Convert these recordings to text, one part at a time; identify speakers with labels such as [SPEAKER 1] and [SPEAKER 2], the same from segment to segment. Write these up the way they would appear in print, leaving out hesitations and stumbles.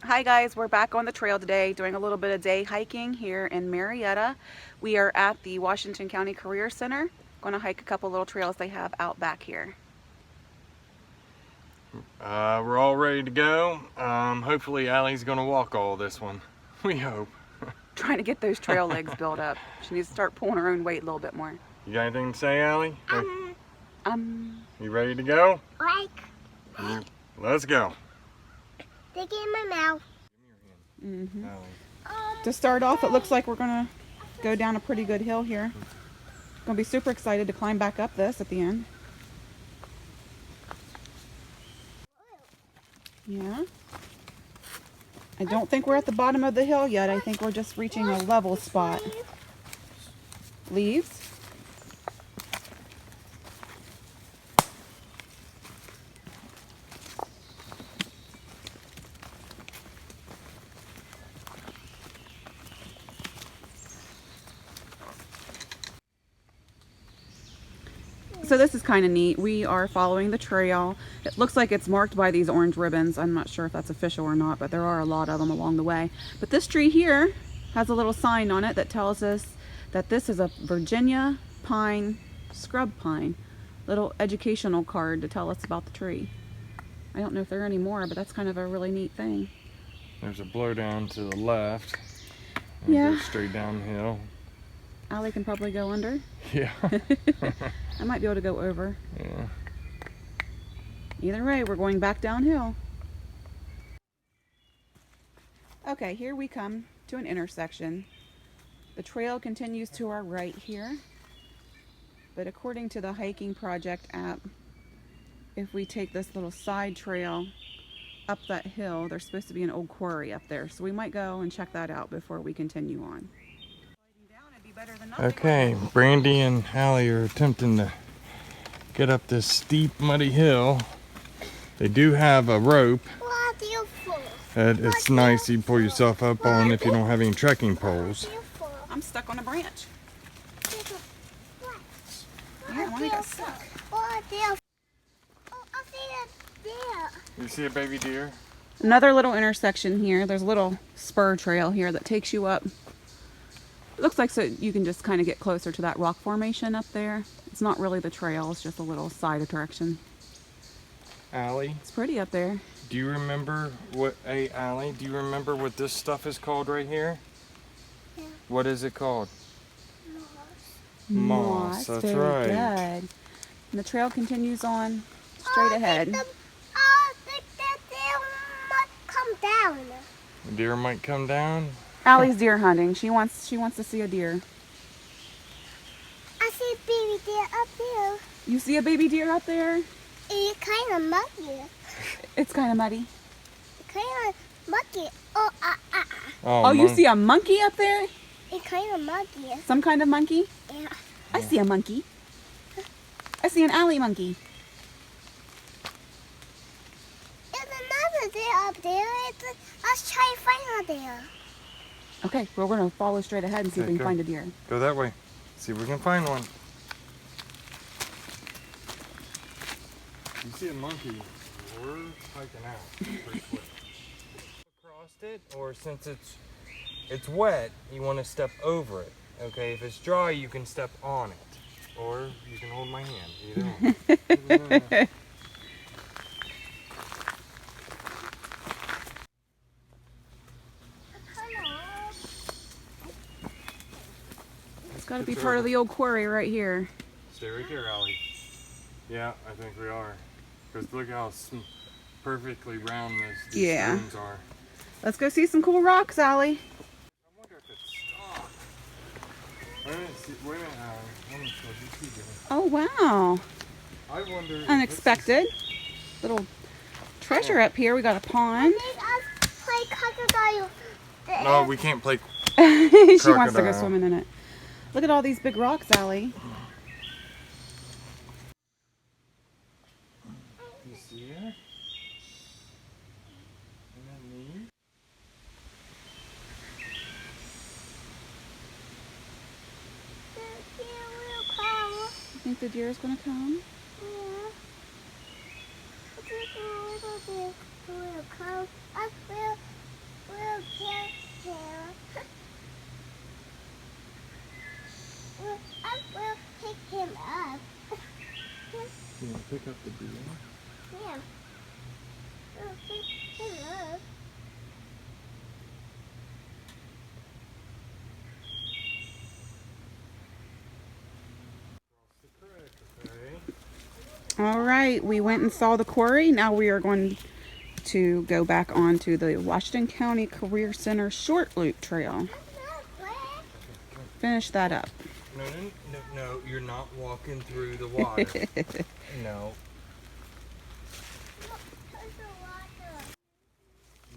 [SPEAKER 1] Hi guys, we're back on the trail today doing a little bit of day hiking here in Marietta. We are at the Washington County Career Center. Going to hike a couple little trails they have out back here.
[SPEAKER 2] We're all ready to go. Hopefully Allie's gonna walk all this one. We hope.
[SPEAKER 1] Trying to get those trail legs built up. She needs to start pulling her own weight a little bit more.
[SPEAKER 2] You got anything to say, Allie? You ready to go? Let's go.
[SPEAKER 3] Stick it in my mouth.
[SPEAKER 1] To start off, it looks like we're gonna go down a pretty good hill here. Gonna be super excited to climb back up this at the end. Yeah. I don't think we're at the bottom of the hill yet. I think we're just reaching a level spot. Leaves. So this is kind of neat. We are following the trail. It looks like it's marked by these orange ribbons. I'm not sure if that's official or not, but there are a lot of them along the way. But this tree here has a little sign on it that tells us that this is a Virginia pine, scrub pine. Little educational card to tell us about the tree. I don't know if there are any more, but that's kind of a really neat thing.
[SPEAKER 2] There's a blowdown to the left.
[SPEAKER 1] Yeah.
[SPEAKER 2] Go straight downhill.
[SPEAKER 1] Allie can probably go under.
[SPEAKER 2] Yeah.
[SPEAKER 1] I might be able to go over.
[SPEAKER 2] Yeah.
[SPEAKER 1] Either way, we're going back downhill. Okay, here we come to an intersection. The trail continues to our right here. But according to the Hiking Project app, if we take this little side trail up that hill, there's supposed to be an old quarry up there. So we might go and check that out before we continue on.
[SPEAKER 2] Okay, Brandy and Allie are attempting to get up this steep, muddy hill. They do have a rope. It's nice you pull yourself up on if you don't have any trekking poles.
[SPEAKER 1] I'm stuck on a branch. Yeah, I got stuck.
[SPEAKER 2] You see a baby deer?
[SPEAKER 1] Another little intersection here. There's a little spur trail here that takes you up. It looks like so you can just kind of get closer to that rock formation up there. It's not really the trail, it's just a little side attraction.
[SPEAKER 2] Allie?
[SPEAKER 1] It's pretty up there.
[SPEAKER 2] Do you remember what, hey Allie, do you remember what this stuff is called right here?
[SPEAKER 3] Yeah.
[SPEAKER 2] What is it called?
[SPEAKER 1] Moss.
[SPEAKER 2] That's
[SPEAKER 1] very
[SPEAKER 2] right.
[SPEAKER 1] Good. And the trail continues on straight ahead.
[SPEAKER 3] The deer might come down.
[SPEAKER 2] The deer might come down?
[SPEAKER 1] Allie's deer hunting. She wants to see a deer.
[SPEAKER 3] I see a baby deer up there.
[SPEAKER 1] You see a baby deer up there?
[SPEAKER 3] It's kind of muddy.
[SPEAKER 1] It's kind of muddy.
[SPEAKER 3] Kind of muddy.
[SPEAKER 1] Oh, you see a monkey up there?
[SPEAKER 3] It's kind of muddy.
[SPEAKER 1] Some kind of monkey?
[SPEAKER 3] Yeah.
[SPEAKER 1] I see a monkey. I see an Allie monkey.
[SPEAKER 3] There's another deer up there. Let's try to find a deer.
[SPEAKER 1] Okay, well, we're going to follow straight ahead and see if we can find a deer.
[SPEAKER 2] Go that way. See if we can find one. You see a monkey, we're hiking out pretty quick. Across it, or since it's wet, you want to step over it. Okay, if it's dry, you can step on it. Or you can hold my hand. Either one.
[SPEAKER 1] It's got to be part of the old quarry right here.
[SPEAKER 2] Stay right there, Allie. Yeah, I think we are. Because look how perfectly round these stones are.
[SPEAKER 1] Let's go see some cool rocks, Allie.
[SPEAKER 2] I wonder if it's Wait a minute, Allie.
[SPEAKER 1] Oh, wow.
[SPEAKER 2] I wonder.
[SPEAKER 1] Unexpected. Little treasure up here. We got a pond.
[SPEAKER 3] Play crocodile.
[SPEAKER 2] No, we can't play.
[SPEAKER 1] She wants to go swimming in it. Look at all these big rocks, Allie.
[SPEAKER 2] You see her? Isn't that neat?
[SPEAKER 1] Think the deer is gonna come?
[SPEAKER 3] Yeah. I just a little bit will come. I will get him. I will pick him up.
[SPEAKER 2] You want to pick up the deer?
[SPEAKER 3] Yeah. I'll pick him up.
[SPEAKER 1] All right, we went and saw the quarry. Now we are going to go back onto the Washington County Career Center short loop trail. Finish that up.
[SPEAKER 2] No, you're not walking through the water. No.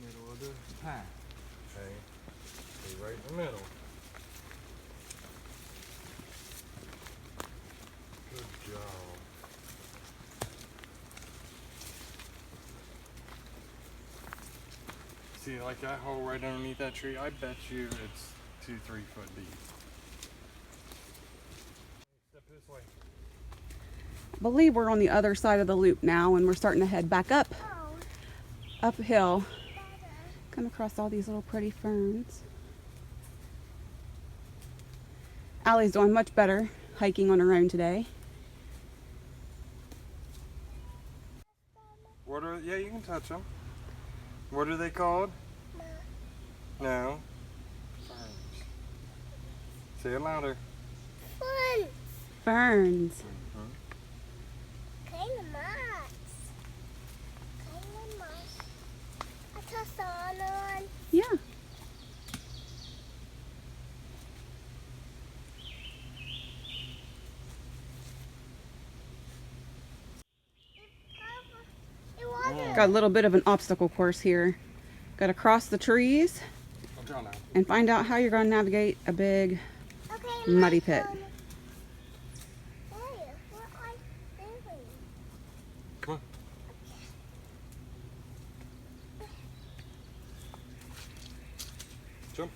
[SPEAKER 2] Middle of the path. Okay. Stay right in the middle. Good job. See, like that hole right underneath that tree, I bet you it's 2-3 foot deep. Step this way.
[SPEAKER 1] I believe we're on the other side of the loop now, and we're starting to head back up, uphill. Come across all these little pretty ferns. Allie's doing much better hiking on her own today.
[SPEAKER 2] What are, yeah, you can touch them. What are they called? No. Ferns. Say it louder.
[SPEAKER 3] Fun.
[SPEAKER 1] Ferns.
[SPEAKER 3] Kind of nice. Kind of nice. I saw sun on.
[SPEAKER 1] Yeah. Got a little bit of an obstacle course here. Got to cross the trees and find out how you're going to navigate a big muddy pit.
[SPEAKER 2] Come on. Jump.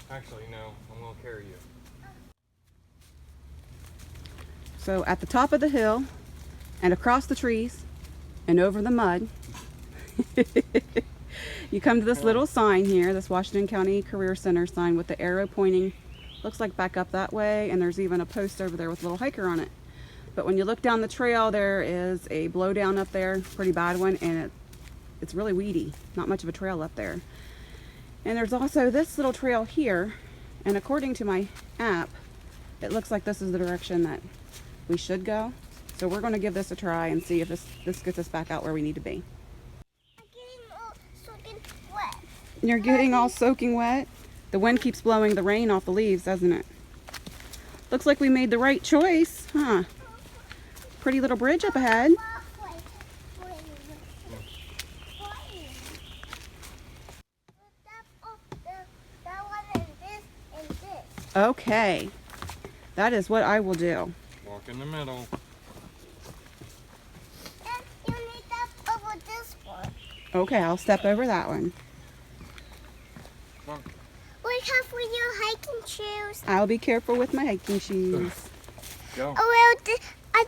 [SPEAKER 2] Actually, no. I'm going to carry you.
[SPEAKER 1] So at the top of the hill and across the trees and over the mud, you come to this little sign here, this Washington County Career Center sign with the arrow pointing, looks like back up that way, and there's even a post over there with a little hiker on it. But when you look down the trail, there is a blowdown up there, pretty bad one, and it's really weedy, not much of a trail up there. And there's also this little trail here, and according to my app, it looks like this is the direction that we should go. So we're going to give this a try and see if this gets us back out where we need to be.
[SPEAKER 3] I'm getting all soaking wet.
[SPEAKER 1] You're getting all soaking wet. The wind keeps blowing the rain off the leaves, doesn't it? Looks like we made the right choice, huh? Pretty little bridge up ahead. Okay. That is what I will do.
[SPEAKER 2] Walk in the middle.
[SPEAKER 3] And you need that over this one.
[SPEAKER 1] Okay, I'll step over that one.
[SPEAKER 2] Come on.
[SPEAKER 3] Look careful with your hiking shoes.
[SPEAKER 1] I'll be careful with my hiking shoes.
[SPEAKER 2] Go.
[SPEAKER 3] Oh, well,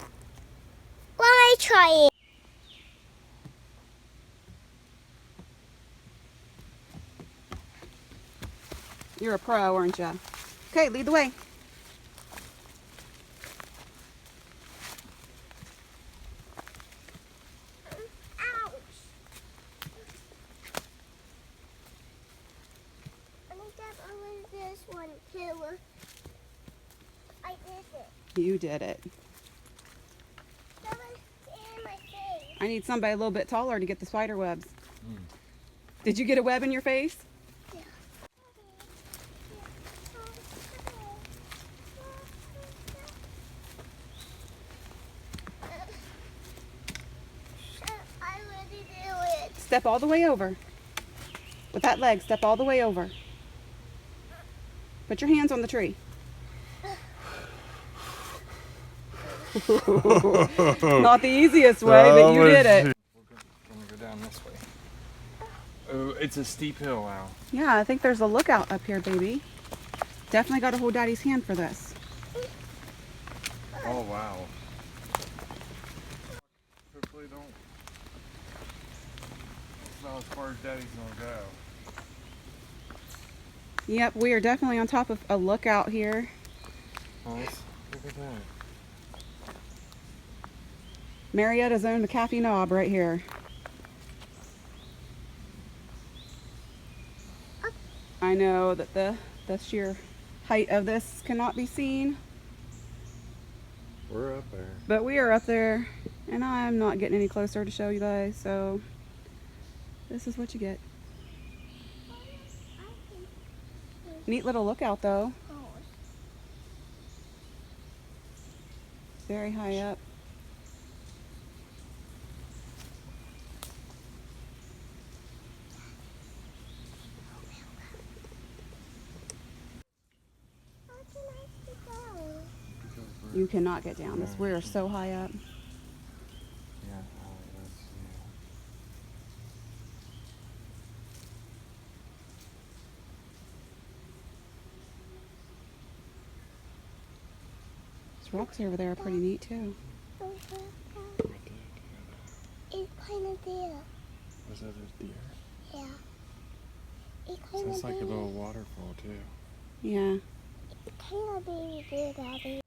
[SPEAKER 3] let me try it.
[SPEAKER 1] You're a pro, aren't you? Okay, lead the way.
[SPEAKER 3] Ouch. I need that over this one too. I did it.
[SPEAKER 1] You did it.
[SPEAKER 3] That was in my face.
[SPEAKER 1] I need somebody a little bit taller to get the spider webs. Did you get a web in your face?
[SPEAKER 3] Yeah. I already do it.
[SPEAKER 1] Step all the way over. With that leg, step all the way over. Put your hands on the tree. Not the easiest way, but you did it.
[SPEAKER 2] We're going to go down this way. Oh, it's a steep hill, Al.
[SPEAKER 1] Yeah, I think there's a lookout up here, baby. Definitely got to hold Daddy's hand for this.
[SPEAKER 2] Oh wow. Hopefully don't. It's not as far as Daddy's gonna go.
[SPEAKER 1] Yep, we are definitely on top of a lookout here.
[SPEAKER 2] Nice. Look at that.
[SPEAKER 1] Marietta's own McAfee Knob right here. I know that the sheer height of this cannot be seen,
[SPEAKER 2] We're up there.
[SPEAKER 1] but we are up there, and I'm not getting any closer to show you guys, so this is what you get. Neat little lookout though. Very high up. You cannot get down this. We're so high up.
[SPEAKER 2] Yeah.
[SPEAKER 1] These rocks over there are pretty neat too.
[SPEAKER 3] It's kind of there.
[SPEAKER 2] Was that a deer?
[SPEAKER 3] Yeah. It's kind
[SPEAKER 2] Sounds
[SPEAKER 3] of
[SPEAKER 2] like a
[SPEAKER 3] there.
[SPEAKER 2] little waterfall too.
[SPEAKER 1] Yeah.
[SPEAKER 3] Kind of baby there, Daddy.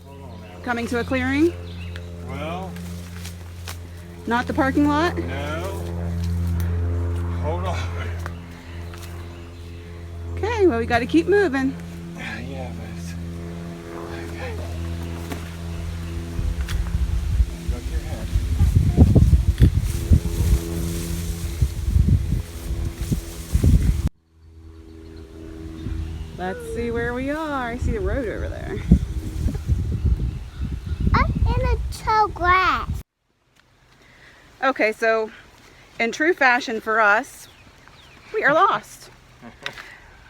[SPEAKER 2] Hold on now.
[SPEAKER 1] Coming to a clearing.
[SPEAKER 2] Well,
[SPEAKER 1] Not the parking lot.
[SPEAKER 2] no. Hold on.
[SPEAKER 1] Okay, well we got to keep moving.
[SPEAKER 2] Yeah, but it's okay. Duck your head.
[SPEAKER 1] Let's see where we are. I see the road over there.
[SPEAKER 3] I'm in a tall grass.
[SPEAKER 1] Okay, so in true fashion for us, we are lost.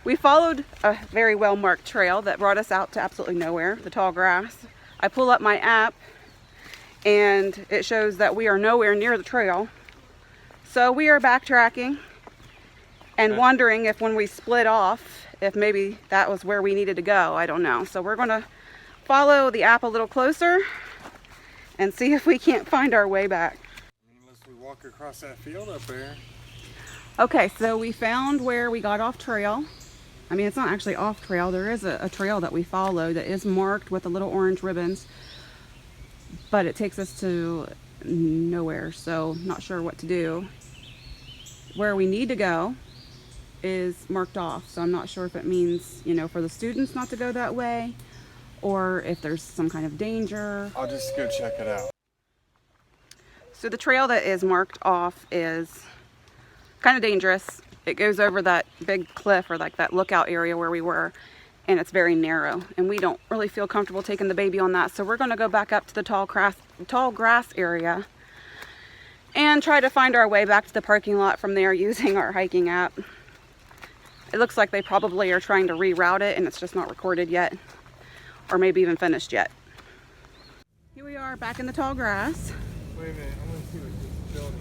[SPEAKER 1] We followed a very well marked trail that brought us out to absolutely nowhere, the tall grass. I pull up my app and it shows that we are nowhere near the trail. So we are backtracking and wondering if when we split off, if maybe that was where we needed to go. I don't know. So we're gonna follow the app a little closer and see if we can't find our way back.
[SPEAKER 2] Unless we walk across that field up there.
[SPEAKER 1] Okay, so we found where we got off trail. I mean, it's not actually off trail. There is a trail that we follow that is marked with the little orange ribbons, but it takes us to nowhere, so not sure what to do. Where we need to go is marked off, so I'm not sure if it means, you know, for the students not to go that way, or if there's some kind of danger.
[SPEAKER 2] I'll just go check it out.
[SPEAKER 1] So the trail that is marked off is kind of dangerous. It goes over that big cliff, or like that lookout area where we were, and it's very narrow, and we don't really feel comfortable taking the baby on that. So we're going to go back up to the tall grass area and try to find our way back to the parking lot from there using our hiking app. It looks like they probably are trying to reroute it and it's just not recorded yet, or maybe even finished yet. Here we are back in the tall grass.
[SPEAKER 2] Wait a minute, I'm gonna see what this building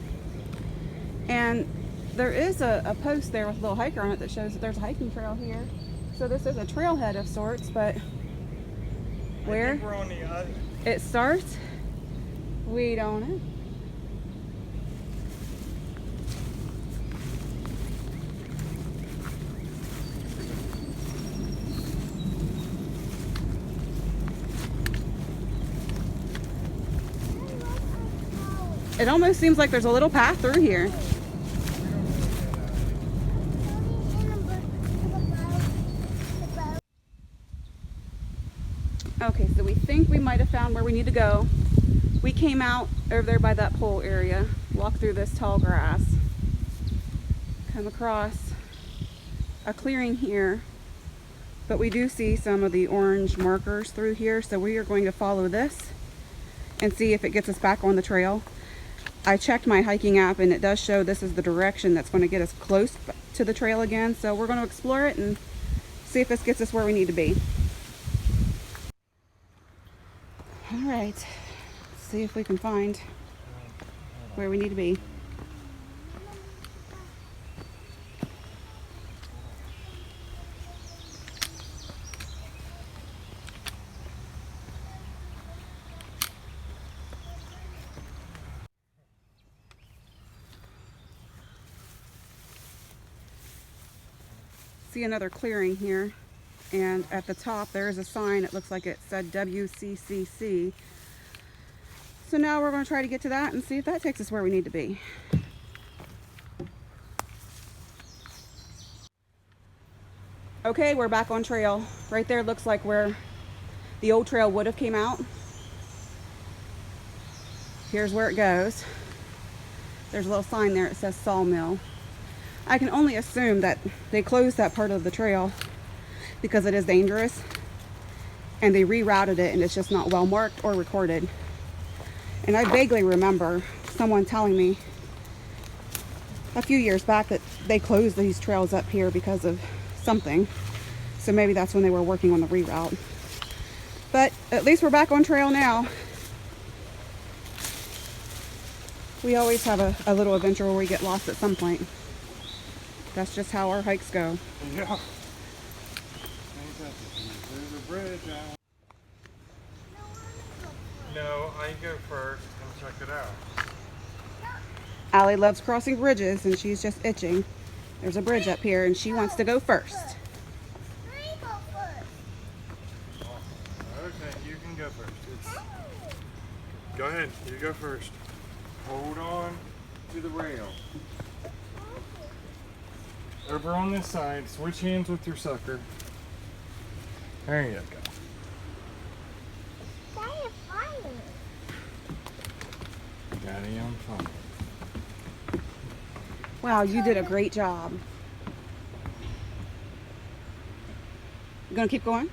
[SPEAKER 2] is.
[SPEAKER 1] And there is a post there with a little hiker on it that shows that there's a hiking trail here. So this is a trailhead of sorts, but where
[SPEAKER 2] I think we're on the other.
[SPEAKER 1] it starts, we don't know. It almost seems like there's a little path through here. Okay, so we think we might have found where we need to go. We came out over there by that pole area, walked through this tall grass, come across a clearing here, but we do see some of the orange markers through here, so we are going to follow this and see if it gets us back on the trail. I checked my hiking app and it does show this is the direction that's going to get us close to the trail again, so we're going to explore it and see if this gets us where we need to be. All right, let's see if we can find where we need to be. see another clearing here, and at the top there is a sign. It looks like it said WCCC. So now we're going to try to get to that and see if that takes us where we need to be. Okay, we're back on trail. Right there looks like where the old trail would have came out. Here's where it goes. There's a little sign there that says sawmill. I can only assume that they closed that part of the trail because it is dangerous, and they rerouted it and it's just not well marked or recorded. And I vaguely remember someone telling me a few years back that they closed these trails up here because of something. So maybe that's when they were working on the reroute. But at least we're back on trail now. We always have a little adventure where we get lost at some point. That's just how our hikes go.
[SPEAKER 2] Yeah. There's a bridge out. No, I go first and check it out.
[SPEAKER 1] Allie loves crossing bridges and she's just itching. There's a bridge up here and she wants to go first.
[SPEAKER 3] I go first.
[SPEAKER 2] Okay, you can go first. Go ahead, you go first. Hold on to the rail. Over on this side, switch hands with your sucker. There you go.
[SPEAKER 3] Daddy, fire.
[SPEAKER 2] Daddy on fire.
[SPEAKER 1] Wow, you did a great job. You gonna keep going?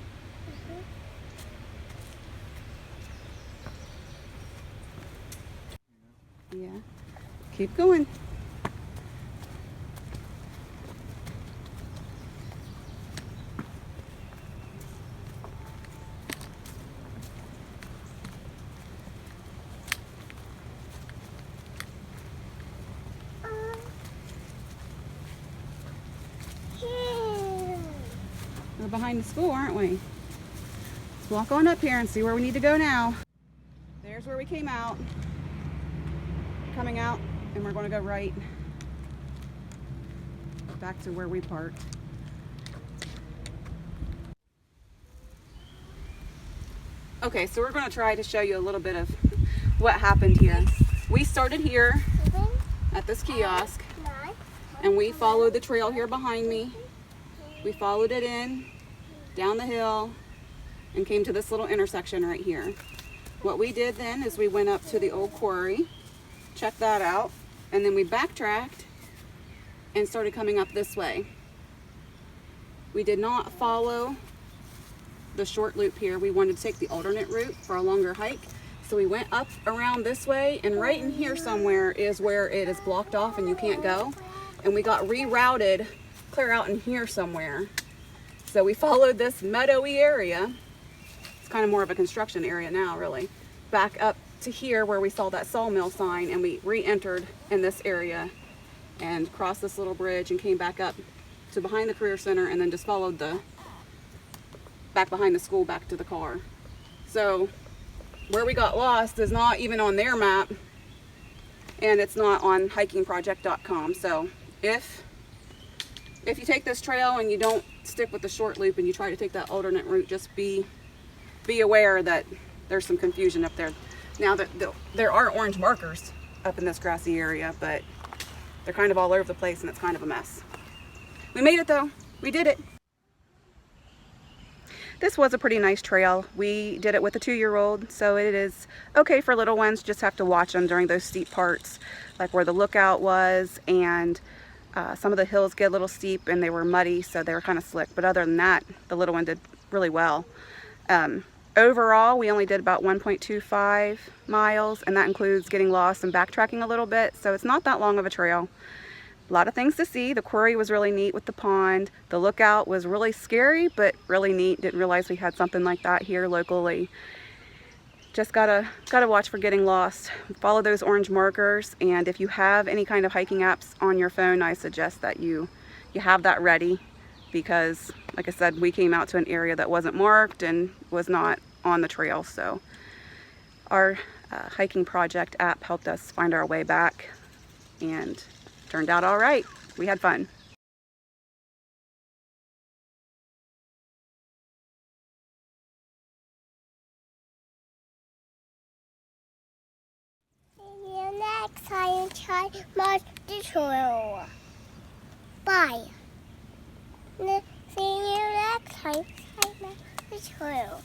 [SPEAKER 1] Yeah. Keep going. We're behind the school, aren't we? Let's walk on up here and see where we need to go now. There's where we came out. Coming out, and we're going to go right back to where we parked. Okay, so we're going to try to show you a little bit of what happened here. We started here at this kiosk, and we followed the trail here behind me. We followed it in, down the hill, and came to this little intersection right here. What we did then is we went up to the old quarry, checked that out, and then we backtracked and started coming up this way. We did not follow the short loop here. We wanted to take the alternate route for a longer hike. So we went up around this way, and right in here somewhere is where it is blocked off and you can't go. And we got rerouted clear out in here somewhere. So we followed this meadowy area. It's kind of more of a construction area now, really. Back up to here where we saw that sawmill sign, and we re-entered in this area and crossed this little bridge and came back up to behind the career center, and then just followed the back behind the school back to the car. So where we got lost is not even on their map, and it's not on hikingproject.com. So if you take this trail and you don't stick with the short loop and you try to take that alternate route, just be aware that there's some confusion up there. Now that there are orange markers up in this grassy area, but they're kind of all over the place and it's kind of a mess. We made it though. We did it. This was a pretty nice trail. We did it with a 2-year-old, so it is okay for little ones. Just have to watch them during those steep parts, like where the lookout was, and some of the hills get a little steep and they were muddy, so they were kind of slick. But other than that, the little one did really well. Overall, we only did about 1.25 miles, and that includes getting lost and backtracking a little bit, so it's not that long of a trail. A lot of things to see. The quarry was really neat with the pond. The lookout was really scary, but really neat. Didn't realize we had something like that here locally. Just gotta watch for getting lost. Follow those orange markers, and if you have any kind of hiking apps on your phone, I suggest that you have that ready, because like I said, we came out to an area that wasn't marked and was not on the trail. So our hiking project app helped us find our way back, and turned out all right. We had fun.
[SPEAKER 3] try much tutorial. Bye. See you next time. Tutorial.